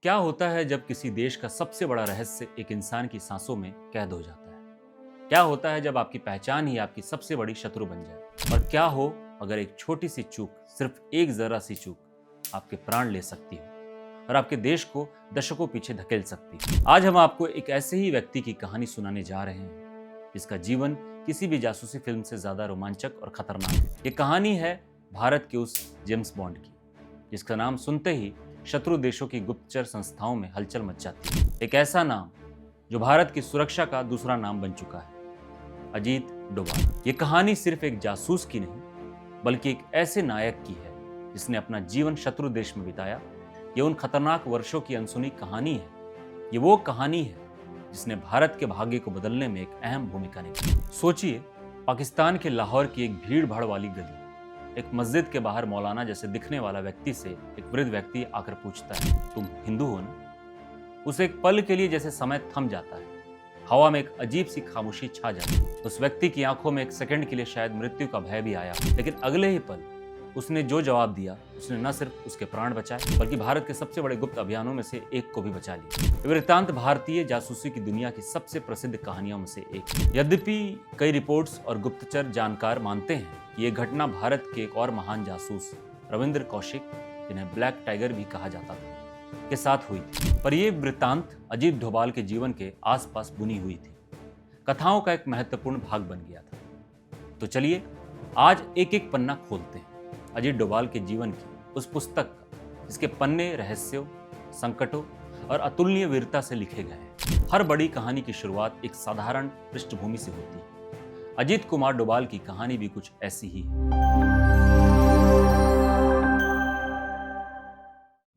क्या होता है जब किसी देश का सबसे बड़ा रहस्य एक इंसान की सांसों में कैद हो जाता है? क्या होता है जब आपकी पहचान ही आपकी सबसे बड़ी शत्रु बन जाए? और क्या हो अगर एक छोटी सी चूक, सिर्फ एक जरा सी चूक आपके प्राण ले सकती हो और आपके देश को दशकों पीछे धकेल सकती है? आज हम आपको एक ऐसे ही व्यक्ति की कहानी सुनाने जा रहे हैं जिसका जीवन किसी भी जासूसी फिल्म से ज्यादा रोमांचक और खतरनाक है। ये कहानी है भारत के उस जेम्स बॉन्ड की, जिसका नाम सुनते ही शत्रु देशों की गुप्तचर संस्थाओं में हलचल मच जाती है। एक ऐसा नाम जो भारत की सुरक्षा का दूसरा नाम बन चुका है, अजीत डोभाल। ये कहानी सिर्फ एक जासूस की नहीं, बल्कि एक ऐसे नायक की है जिसने अपना जीवन शत्रु देश में बिताया। ये उन खतरनाक वर्षों की अनसुनी कहानी है। ये वो कहानी है जिसने भारत के भाग्य को बदलने में एक अहम भूमिका निभाई। सोचिए, पाकिस्तान के लाहौर की एक भीड़ भाड़ वाली गली, एक मस्जिद के बाहर मौलाना जैसे दिखने वाला व्यक्ति से एक वृद्ध व्यक्ति आकर पूछता है, तुम हिंदू हो ना? उसे एक पल के लिए जैसे समय थम जाता है। हवा में एक अजीब सी खामोशी छा जाती है। उस व्यक्ति की आंखों में एक सेकंड के लिए शायद मृत्यु का भय भी आया, लेकिन अगले ही पल उसने जो जवाब दिया, उसने न सिर्फ उसके प्राण बचाए बल्कि भारत के सबसे बड़े गुप्त अभियानों में से एक को भी बचा लिया। ये वृत्तांत भारतीय जासूसी की दुनिया की सबसे प्रसिद्ध कहानियों में से एक है। यद्यपि कई रिपोर्ट्स और गुप्तचर जानकार मानते हैं कि ये घटना भारत के एक और महान जासूस रविंद्र कौशिक, जिन्हें ब्लैक टाइगर भी कहा जाता था, के साथ हुई थी, पर यह वृत्तांत अजीत डोभाल के जीवन के आसपास बुनी हुई थी, कथाओं का एक महत्वपूर्ण भाग बन गया था। तो चलिए आज एक एक पन्ना खोलते हैं अजीत डोभाल के जीवन की उस पुस्तक का, जिसके पन्ने रहस्यों, संकटों और अतुलनीय वीरता से लिखे गए हैं। हर बड़ी कहानी की शुरुआत एक साधारण पृष्ठभूमि से होती है। अजीत कुमार डोभाल की कहानी भी कुछ ऐसी ही है।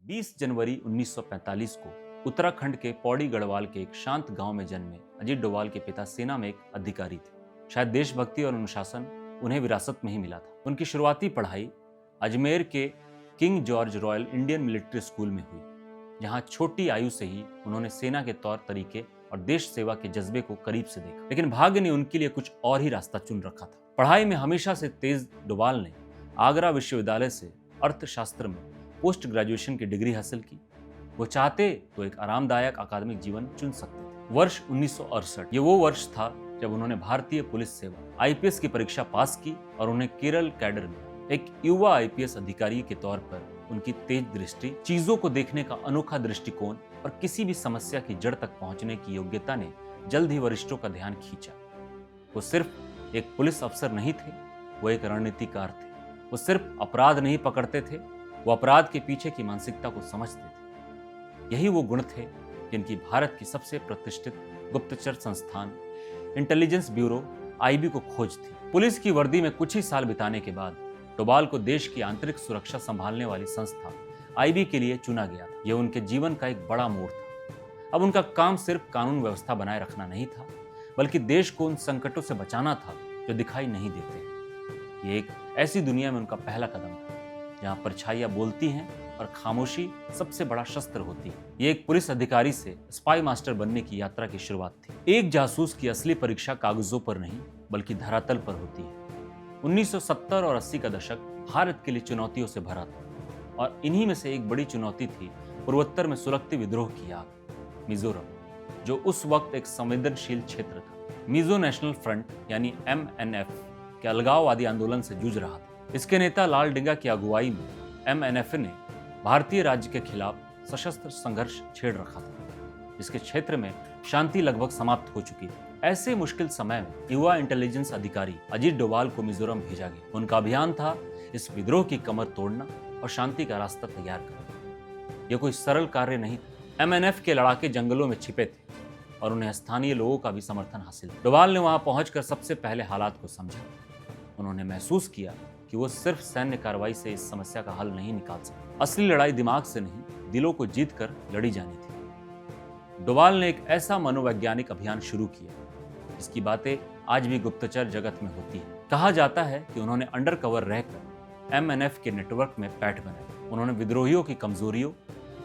20 जनवरी 1945 को उत्तराखंड के पौड़ी गढ़वाल के एक शांत गांव में जन्मे अजीत डोभाल के पिता सेना में एक अधिकारी थे। शायद देशभक्ति और अनुशासन उन्हें विरासत में ही मिला था। उनकी शुरुआती पढ़ाई अजमेर के king George royal Indian military school में हुई, जहां छोटी आयु से ही उन्होंने सेना के तौर तरीके और देश सेवा के जज्बे को करीब से देखा। लेकिन भाग्य ने उनके लिए कुछ और ही रास्ता चुन रखा था। पढ़ाई में हमेशा से तेज डोभाल ने आगरा विश्वविद्यालय से अर्थशास्त्र में पोस्ट ग्रेजुएशन की डिग्री हासिल की। वो चाहते तो एक आरामदायक अकादमिक जीवन चुन सकते थे। वर्ष 1968 ये वो वर्ष था जब उन्होंने भारतीय पुलिस सेवा आईपीएस की परीक्षा पास की और उन्हें केरल कैडर में एक युवा आईपीएस अधिकारी के तौर पर उनकी तेज दृष्टि, चीजों को देखने का अनोखा दृष्टिकोण और किसी भी समस्या की जड़ तक पहुंचने की योग्यता ने जल्द ही वरिष्ठों का ध्यान खींचा। वो सिर्फ एक पुलिस अफसर नहीं थे, वो एक रणनीतिकार थे। वो सिर्फ अपराध नहीं पकड़ते थे, वो अपराध के पीछे की मानसिकता को समझते थे। यही वो गुण थे जिनकी भारत की सबसे प्रतिष्ठित गुप्तचर संस्थान इंटेलिजेंस ब्यूरो आईबी को खोज थी। पुलिस की वर्दी में कुछ ही साल बिताने के बाद डोभाल को देश की आंतरिक सुरक्षा संभालने वाली संस्था आईबी के लिए चुना गया था। यह उनके जीवन का एक बड़ा मोड़ था। अब उनका काम सिर्फ कानून व्यवस्था बनाए रखना नहीं था, बल्कि देश को उन संकटों से बचाना था जो दिखाई नहीं देते। ये एक ऐसी दुनिया में उनका पहला कदम था जहां परछाइयां बोलती हैं और खामोशी सबसे बड़ा शस्त्र होती है। ये एक पुलिस अधिकारी से स्पाई मास्टर बनने की यात्रा की शुरुआत थी। एक जासूस की असली परीक्षा कागजों पर नहीं, बल्कि धरातल पर होती है। 1970 और 80 का दशक भारत के लिए चुनौतियों से भरा था, और इन्हीं में से एक बड़ी चुनौती थी पूर्वोत्तर में सुलगती विद्रोह की आग, मिजोरम, जो उस वक्त एक संवेदनशील क्षेत्र था। मिजो नेशनल फ्रंट यानी MNF के अलगाववादी आंदोलन से जूझ रहा था। इसके नेता लाल डेंगा की अगुवाई में MNF ने भारतीय राज्य के खिलाफ सशस्त्र संघर्ष छेड़ रखा था, जिसके क्षेत्र में शांति लगभग समाप्त हो चुकी थी। ऐसे मुश्किल समय में युवा इंटेलिजेंस अधिकारी अजीत डोभाल को मिजोरम भेजा गया। उनका अभियान था इस विद्रोह की कमर तोड़ना और शांति का रास्ता तैयार करना। यह कोई सरल कार्य नहीं था। MNF के लड़ाके जंगलों में छिपे थे और उन्हें स्थानीय लोगों का भी समर्थन हासिल था। डोभाल ने वहां पहुंचकर सबसे पहले हालात को समझा। उन्होंने महसूस किया कि वो सिर्फ सैन्य कार्रवाई से इस समस्या का हल नहीं निकाल सकते। असली लड़ाई दिमाग से नहीं, दिलों को जीत कर लड़ी जानी थी। डोभाल ने एक ऐसा मनोवैज्ञानिक अभियान शुरू किया जिसकी बातें आज भी गुप्तचर जगत में होती है। कहा जाता है कि उन्होंने अंडर कवर रहकर MNF के नेटवर्क में पैठ बनाया। उन्होंने विद्रोहियों की कमजोरियों,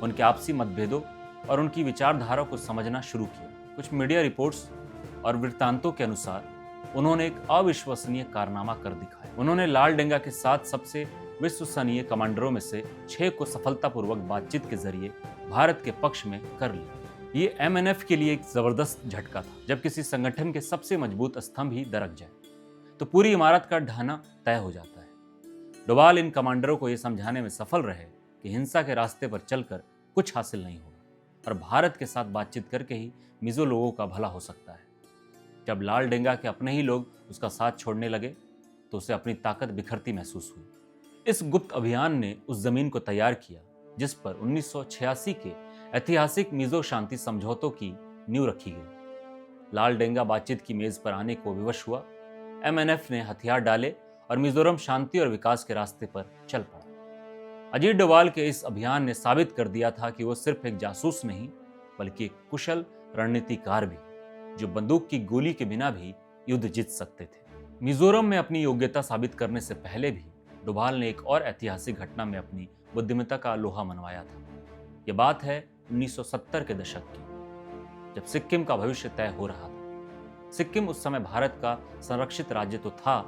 उनके आपसी मतभेदों और उनकी विचारधारा को समझना शुरू किया। कुछ मीडिया रिपोर्ट्स और वृत्तांतों के अनुसार उन्होंने एक अविश्वसनीय कारनामा कर दिखाया। उन्होंने लाल डेंगा के साथ सबसे विश्वसनीय कमांडरों में से 6 को सफलतापूर्वक बातचीत के जरिए भारत के पक्ष में कर ली। ये MNF के लिए एक जबरदस्त झटका था। जब किसी संगठन के सबसे मजबूत स्तंभ ही दरक जाए तो पूरी इमारत का ढहना तय हो जाता है। डोभाल इन कमांडरों को यह समझाने में सफल रहे कि हिंसा के रास्ते पर चलकर कुछ हासिल नहीं होगा और भारत के साथ बातचीत करके ही मिजो लोगों का भला हो सकता है। जब लाल डेंगा के अपने ही लोग उसका साथ छोड़ने लगे तो उसे अपनी ताकत बिखरती महसूस हुई। इस गुप्त अभियान ने उस जमीन को तैयार किया जिस पर 1986 के ऐतिहासिक मिजो शांति समझौतों की नींव रखी गई। लाल डेंगा बातचीत की मेज पर आने को विवश हुआ। MNF ने हथियार डाले और मिजोरम शांति और विकास के रास्ते पर चल पड़ा। अजीत डोभाल के इस अभियान ने साबित कर दिया था कि वो सिर्फ एक जासूस नहीं बल्कि एक कुशल रणनीतिकार भी, जो बंदूक की गोली के बिना भी युद्ध जीत सकते थे। मिजोरम में अपनी योग्यता साबित करने से पहले भी डोभाल ने एक और ऐतिहासिक घटना में अपनी बुद्धिमत्ता का लोहा मनवाया था। ये बात है 1970 के दशक की, जब सिक्किम का भविष्य तय हो रहा था। सिक्किम उस समय भारत का संरक्षित राज्य तो था,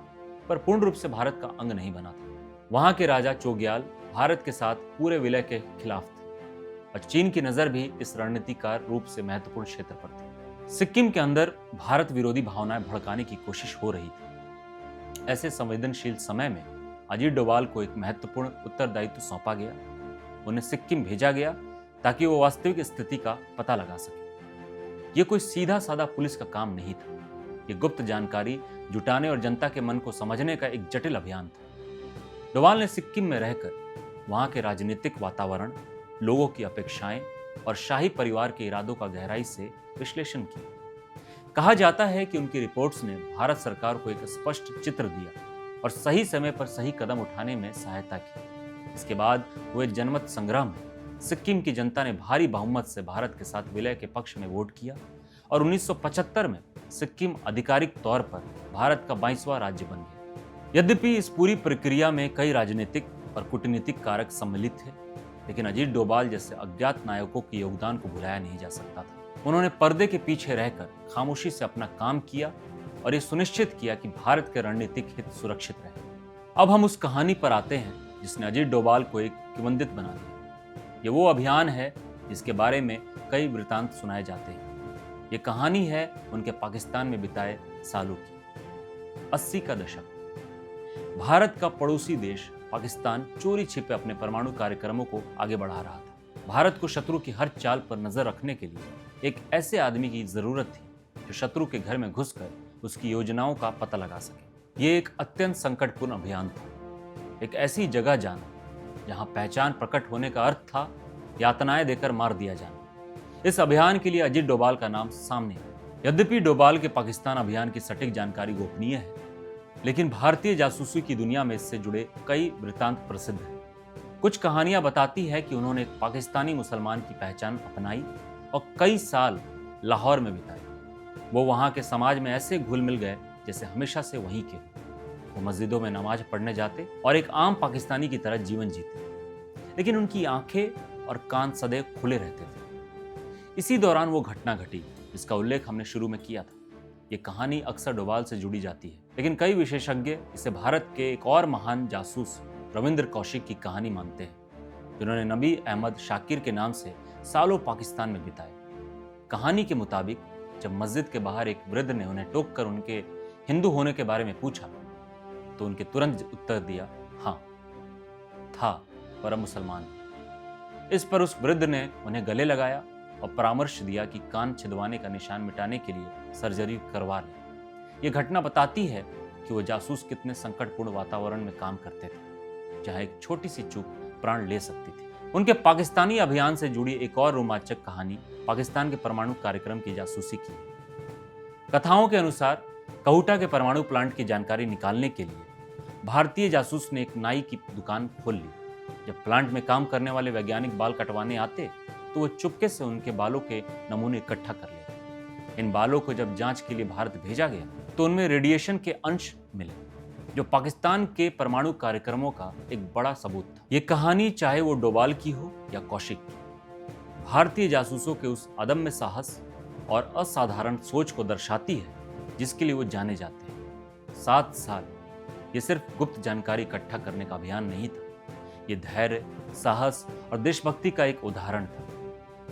पर पूर्ण रूप से भारत का अंग नहीं बना था। वहां के राजा चोग्याल भारत के साथ पूरे विलय के खिलाफ थे और चीन की नजर भी इस रणनीतिकार रूप से महत्वपूर्ण क्षेत्र पर थी। सिक्किम के अंदर भारत विरोधी भावनाएं भड़काने की कोशिश हो रही थी। ऐसे संवेदनशील समय में अजीत डोभाल को एक महत्वपूर्ण उत्तरदायित्व सौंपा गया। उन्हें सिक्किम भेजा गया ताकि वो वास्तविक स्थिति का पता लगा सके। ये कोई सीधा साधा पुलिस का काम नहीं था। ये गुप्त जानकारी जुटाने और जनता के मन को समझने का एक जटिल अभियान था। डोभाल ने सिक्किम में रहकर वहां के राजनीतिक वातावरण, लोगों की अपेक्षाएं और शाही परिवार के इरादों का गहराई से विश्लेषण किया। कहा जाता है कि उनकी रिपोर्ट्स ने भारत सरकार को एक स्पष्ट चित्र दिया और सही समय पर सही कदम उठाने में सहायता की। इसके बाद हुए जनमत संग्राम में सिक्किम की जनता ने भारी बहुमत से भारत के साथ विलय के पक्ष में वोट किया और 1975 में सिक्किम आधिकारिक तौर पर भारत का 22वां राज्य बन गया। यद्यपि इस पूरी प्रक्रिया में कई राजनीतिक और कूटनीतिक कारक सम्मिलित थे, लेकिन अजीत डोभाल जैसे अज्ञात नायकों के योगदान को भुलाया नहीं जा सकता था। उन्होंने पर्दे के पीछे रहकर खामोशी से अपना काम किया और ये सुनिश्चित किया कि भारत के रणनीतिक हित सुरक्षित रहे। अब हम उस कहानी पर आते हैं जिसने अजीत डोभाल को एक किंवदंती बना दिया। ये वो अभियान है जिसके बारे में कई वृतांत सुनाए जाते हैं। ये कहानी है उनके पाकिस्तान में बिताए सालों की। 80 का दशक, भारत का पड़ोसी देश पाकिस्तान चोरी छिपे अपने परमाणु कार्यक्रमों को आगे बढ़ा रहा था। भारत को शत्रु की हर चाल पर नजर रखने के लिए एक ऐसे आदमी की जरूरत थी जो शत्रु के घर में घुसकर उसकी योजनाओं का पता लगा सके। ये एक अत्यंत संकटपूर्ण अभियान था। एक ऐसी जगह जाना जहां पहचान प्रकट होने का अर्थ था यातनाएं देकर मार दिया जाना। इस अभियान के लिए अजीत डोभाल का नाम सामने है। यद्यपि डोभाल के पाकिस्तान अभियान की सटीक जानकारी गोपनीय है, लेकिन भारतीय जासूसी की दुनिया में इससे जुड़े कई वृत्तांत प्रसिद्ध हैं। कुछ कहानियां बताती है कि उन्होंने एक पाकिस्तानी मुसलमान की पहचान अपनाई और कई साल लाहौर में बिताए। वो वहां के समाज में ऐसे घुल मिल गए जैसे हमेशा से वहीं के। वो मस्जिदों में नमाज पढ़ने जाते और एक आम पाकिस्तानी की तरह जीवन जीते, लेकिन उनकी आंखें और कान सदैव खुले रहते थे। इसी दौरान वो घटना घटी जिसका उल्लेख हमने शुरू में किया था। ये कहानी अक्सर डोभाल से जुड़ी जाती है, लेकिन कई विशेषज्ञ इसे भारत के एक और महान जासूस रविंद्र कौशिक की कहानी मानते हैं, जिन्होंने नबी अहमद शाकिर के नाम से सालों पाकिस्तान में बिताए। कहानी के मुताबिक जब मस्जिद के बाहर एक वृद्ध ने उन्हें टोक कर उनके हिंदू होने के बारे में पूछा तो उनके तुरंत उत्तर दिया, हाँ था पर अब मुसलमान। इस पर उस वृद्ध ने उन्हें गले लगाया और परामर्श दिया कि कान छिदवाने का निशान मिटाने के लिए सर्जरी करवा लें। यह घटना बताती है कि वो जासूस कितने संकटपूर्ण वातावरण में काम करते थे, जहां एक छोटी सी चूक प्राण ले सकती थी। उनके पाकिस्तानी अभियान से जुड़ी एक और रोमांचक कहानी पाकिस्तान के परमाणु कार्यक्रम की जासूसी की। कथाओं के अनुसार कहूटा के परमाणु प्लांट की जानकारी निकालने के लिए भारतीय जासूस ने एक नाई की दुकान खोल ली। जब प्लांट में काम करने वाले वैज्ञानिक बाल कटवाने आते तो वो चुपके से उनके बालों के नमूने इकट्ठा कर लेते। इन बालों को जब जांच के लिए भारत भेजा गया तो उनमें रेडिएशन के अंश मिले, जो पाकिस्तान के परमाणु कार्यक्रमों का एक बड़ा सबूत था। ये कहानी चाहे वो डोभाल की हो या कौशिक की, भारतीय जासूसों के उस अदम्य साहस और असाधारण सोच को दर्शाती है जिसके लिए वो जाने जाते हैं। 7 साल ये सिर्फ गुप्त जानकारी इकट्ठा करने का अभियान नहीं था, ये धैर्य, साहस और देशभक्ति का एक उदाहरण था।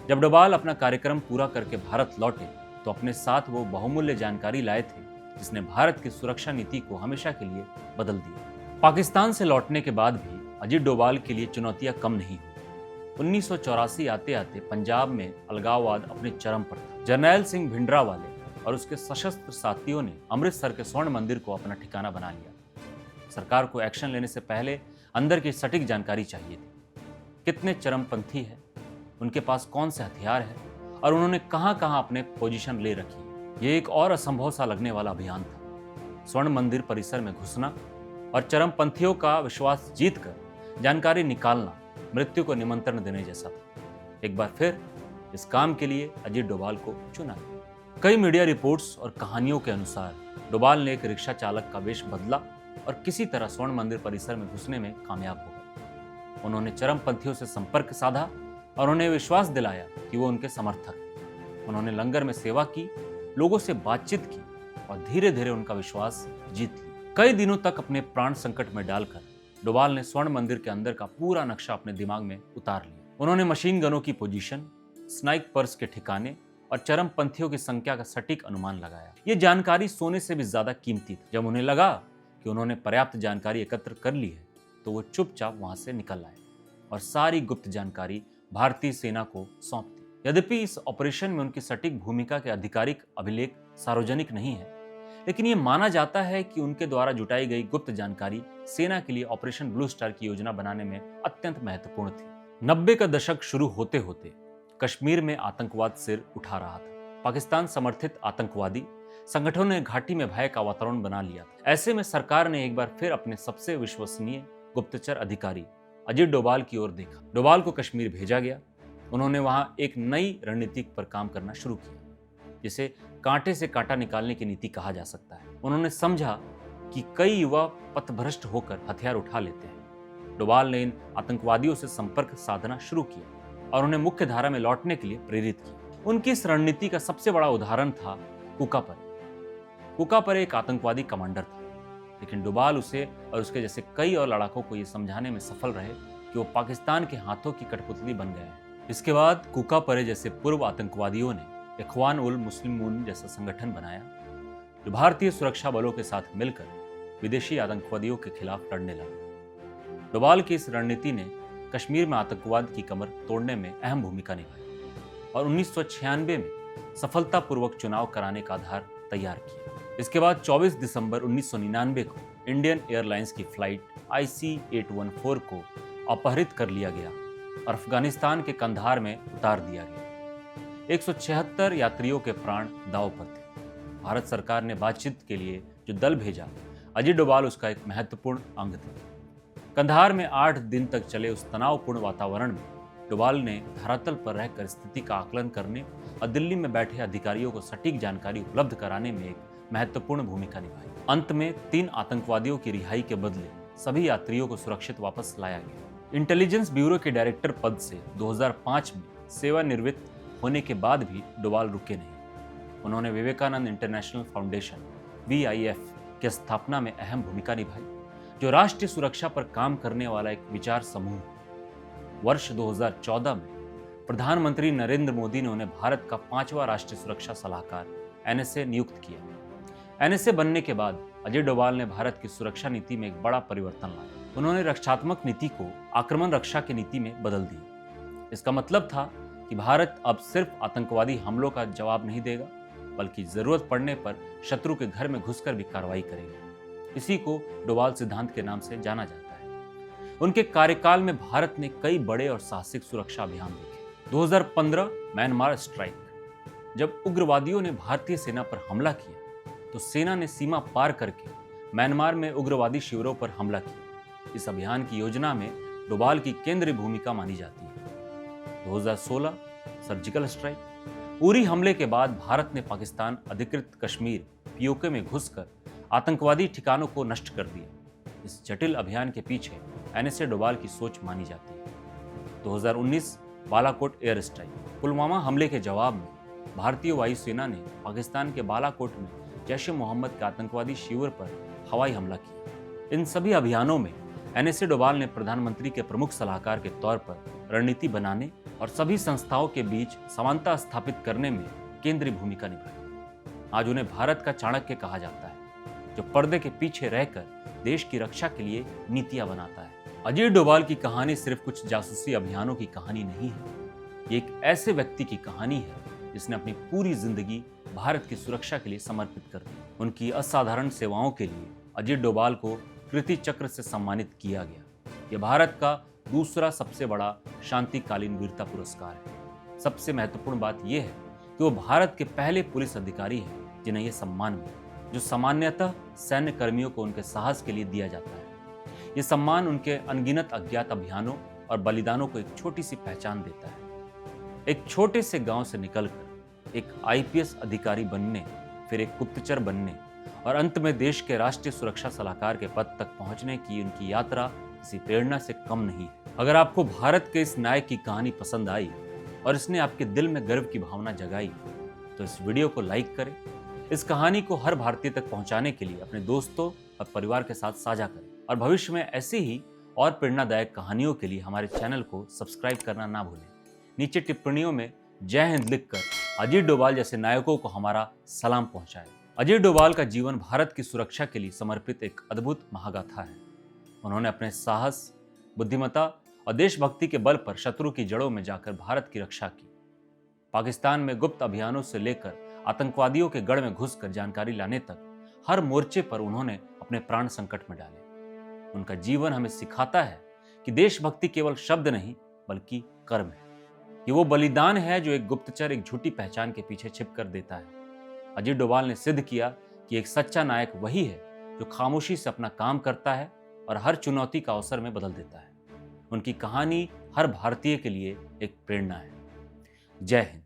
जब डोभाल अपना कार्यक्रम पूरा करके भारत लौटे तो अपने साथ वो बहुमूल्य जानकारी लाए थे जिसने भारत की सुरक्षा नीति को हमेशा के लिए बदल दिया। पाकिस्तान से लौटने के बाद भी अजीत डोभाल के लिए चुनौतियां कम नहीं हुई। 1984 आते आते पंजाब में अलगाववाद अपने चरम पर था। जरनैल सिंह भिंडरावाले और उसके सशस्त्र साथियों ने अमृतसर के स्वर्ण मंदिर को अपना ठिकाना बना लिया। सरकार को एक्शन लेने से पहले अंदर की सटीक जानकारी चाहिए थी। कितने चरमपंथी है, उनके पास कौन से हथियार है और उन्होंने कहां कहां अपने पोजीशन ले रखी है। ये एक और असंभव सा लगने वाला अभियान था। स्वर्ण मंदिर परिसर में घुसना और चरमपंथियों का विश्वास जीतकर जानकारी निकालना मृत्यु को निमंत्रण देने जैसा था। एक बार फिर इस काम के लिए अजीत डोभाल को चुना गया। कई मीडिया रिपोर्ट्स और कहानियों के अनुसार डोभाल ने एक रिक्शा चालक का वेश बदला और किसी तरह स्वर्ण मंदिर परिसर में घुसने में कामयाब हो गए। उन्होंने चरमपंथियों से संपर्क साधा और उन्हें विश्वास दिलाया कि वो उनके समर्थक हैं। उन्होंने लंगर में सेवा की, लोगों से बातचीत की और धीरे धीरे उनका विश्वास जीत लिया। कई दिनों तक अपने प्राण संकट में डालकर डोभाल ने स्वर्ण मंदिर के अंदर का पूरा नक्शा अपने दिमाग में उतार लिया। उन्होंने मशीन गनों की पोजीशन, स्नाइपर्स के ठिकाने और चरमपंथियों की संख्या का सटीक अनुमान लगाया। ये जानकारी सोने से भी ज्यादा कीमती थी। जब उन्हें लगा कि उन्होंने पर्याप्त जानकारी एकत्र कर ली है तो वो चुपचाप वहां से निकल आए और सारी गुप्त जानकारी भारतीय सेना को सौंप दी। यद्यपि इस ऑपरेशन में उनकी सटीक भूमिका के आधिकारिक अभिलेख सार्वजनिक नहीं है, लेकिन ये माना जाता है कि उनके द्वारा जुटाई गई गुप्त जानकारी सेना के लिए ऑपरेशन ब्लू स्टार की योजना बनाने में अत्यंत महत्वपूर्ण थी। 90 का दशक शुरू होते होते कश्मीर में आतंकवाद सिर उठा रहा था। पाकिस्तान समर्थित आतंकवादी संगठनों ने घाटी में भय का वातावरण बना लिया था। ऐसे में सरकार ने एक बार फिर अपने सबसे विश्वसनीय गुप्तचर अधिकारी अजीत डोभाल की ओर देखा। डोभाल को कश्मीर भेजा गया। उन्होंने वहां एक नई रणनीति पर काम करना शुरू किया, जिसे कांटे से कांटा निकालने की नीति कहा जा सकता है। उन्होंने समझा कि कई युवा पथभ्रष्ट होकर हथियार उठा लेते हैं। डोभाल ने इन आतंकवादियों से संपर्क साधना शुरू किया और उन्हें मुख्य धारा में लौटने के लिए प्रेरित किया। उनकी इस रणनीति का सबसे बड़ा उदाहरण था कुकापर। कुकापर एक आतंकवादी कमांडर था, लेकिन डोभाल उसे और उसके जैसे कई और लड़ाकों को यह समझाने में सफल रहे कि वो पाकिस्तान के हाथों की कठपुतली बन गए हैं। इसके बाद कुकापरे जैसे पूर्व आतंकवादियों ने इख्वान उल मुस्लिमून जैसा संगठन बनाया, जो भारतीय सुरक्षा बलों के साथ मिलकर विदेशी आतंकवादियों के खिलाफ लड़ने लगा। डोभाल की इस रणनीति ने कश्मीर में आतंकवाद की कमर तोड़ने में अहम भूमिका निभाई और 1996 में सफलतापूर्वक चुनाव कराने का आधार तैयार किया। इसके बाद 24 दिसंबर 1999 को इंडियन एयरलाइंस की फ्लाइट IC-814 को अपहरित कर लिया गया और अफगानिस्तान के कंधार में उतार दिया गया। 176 यात्रियों के प्राण दांव पर थे। भारत सरकार ने बातचीत के लिए जो दल भेजा, अजीत डोभाल उसका एक महत्वपूर्ण अंग थे। कंधार में 8 दिन तक चले उस तनावपूर्ण वातावरण में डोभाल ने धरातल पर रहकर स्थिति का आकलन करने और दिल्ली में बैठे अधिकारियों को सटीक जानकारी उपलब्ध कराने में एक महत्वपूर्ण भूमिका निभाई। अंत में 3 आतंकवादियों की रिहाई के बदले सभी यात्रियों को सुरक्षित वापस लाया गया। इंटेलिजेंस ब्यूरो के डायरेक्टर पद से 2005 में सेवानिवृत्त होने के बाद भी डोभाल रुके नहीं। उन्होंने विवेकानंद इंटरनेशनल फाउंडेशन VIF की स्थापना में अहम भूमिका निभाई, जो राष्ट्रीय सुरक्षा पर काम करने वाला एक विचार समूह। वर्ष 2014 में प्रधानमंत्री नरेंद्र मोदी ने उन्हें भारत का 5वां राष्ट्रीय सुरक्षा सलाहकार NSA नियुक्त किया। NSA बनने के बाद अजीत डोभाल ने भारत की सुरक्षा नीति में एक बड़ा परिवर्तन लाया। उन्होंने रक्षात्मक नीति को आक्रमण रक्षा की नीति में बदल दिया। इसका मतलब था कि भारत अब सिर्फ आतंकवादी हमलों का जवाब नहीं देगा, बल्कि जरूरत पड़ने पर शत्रु के घर में घुसकर भी कार्रवाई करेगा। इसी को डोभाल सिद्धांत के नाम से जाना जाता है। उनके कार्यकाल में भारत ने कई बड़े और साहसिक सुरक्षा अभियान देखे। 2015 म्यांमार स्ट्राइक, जब उग्रवादियों ने भारतीय सेना पर हमला किया तो सेना ने सीमा पार करके म्यांमार में उग्रवादी शिविरों पर हमला किया। इस अभियान की योजना में डोभाल की केंद्रीय भूमिका मानी जाती है। 2016 सर्जिकल स्ट्राइक, उरी हमले के बाद भारत ने पाकिस्तान अधिकृत कश्मीर POK में घुसकर आतंकवादी ठिकानों को नष्ट कर दिया। इस जटिल अभियान के पीछे NSA डोभाल की सोच मानी जाती है। 2019 बालाकोट एयर स्ट्राइक, पुलवामा हमले के जवाब में भारतीय वायुसेना ने पाकिस्तान के बालाकोट में जैश-ए-मोहम्मद के आतंकवादी शिविर पर हवाई हमला किया। इन सभी अभियानों में NSA डोभाल ने प्रधानमंत्री के प्रमुख सलाहकार के तौर पर रणनीति बनाने और सभी संस्थाओं के बीच समानता स्थापित करने में केंद्रीय भूमिका निभाई। आज उन्हें भारत का चाणक्य कहा जाता है, जो पर्दे के पीछे रहकर देश की रक्षा के लिए नीतियां बनाता है। अजय डोभाल की कहानी सिर्फ कुछ जासूसी अभियानों की कहानी नहीं है, ये एक ऐसे व्यक्ति की कहानी है जिसने अपनी पूरी जिंदगी भारत की सुरक्षा के लिए समर्पित कर दी। उनकी असाधारण सेवाओं के लिए अजय डोभाल को कीर्ति चक्र से सम्मानित किया गया। यह भारत का दूसरा सबसे बड़ा शांतिकालीन वीरता पुरस्कार है। सबसे महत्वपूर्ण बात यह है कि वो भारत के पहले पुलिस अधिकारी हैं जिन्हें यह सम्मान मिला, जो सामान्यतः सैन्य कर्मियों को उनके साहस के लिए दिया जाता है। यह सम्मान उनके अनगिनत अज्ञात अभियानों और बलिदानों को एक छोटी सी पहचान देता है। एक छोटे से गांव से निकलकर एक आईपीएस अधिकारी बनने, फिर एक गुप्तचर बनने और अंत में देश के राष्ट्रीय सुरक्षा सलाहकार के पद तक पहुंचने की उनकी यात्रा किसी प्रेरणा से कम नहीं है। अगर आपको भारत के इस नायक की कहानी पसंद आई और इसने आपके दिल में गर्व की भावना जगाई, तो इस वीडियो को लाइक करें। इस कहानी को हर भारतीय तक पहुंचाने के लिए अपने दोस्तों और परिवार के साथ साझा करें और भविष्य में ऐसी ही और प्रेरणादायक कहानियों के लिए हमारे चैनल को सब्सक्राइब करना ना भूलें। नीचे टिप्पणियों में जय हिंद लिखकर अजय डोभाल जैसे नायकों को हमारा सलाम पहुंचाएं। अजय डोभाल का जीवन भारत की सुरक्षा के लिए समर्पित एक अद्भुत महागाथा है। उन्होंने अपने साहस, बुद्धिमत्ता और देशभक्ति के बल पर शत्रु की जड़ों में जाकर भारत की रक्षा की। पाकिस्तान में गुप्त अभियानों से लेकर आतंकवादियों के गढ़ में घुसकर जानकारी लाने तक हर मोर्चे पर उन्होंने अपने प्राण संकट में डाले। उनका जीवन हमें सिखाता है कि देशभक्ति केवल शब्द नहीं बल्कि कर्म है। ये वो बलिदान है जो एक गुप्तचर एक झूठी पहचान के पीछे छिप कर देता है। अजय डोभाल ने सिद्ध किया कि एक सच्चा नायक वही है जो खामोशी से अपना काम करता है और हर चुनौती का अवसर में बदल देता है। उनकी कहानी हर भारतीय के लिए एक प्रेरणा है। जय हिंद।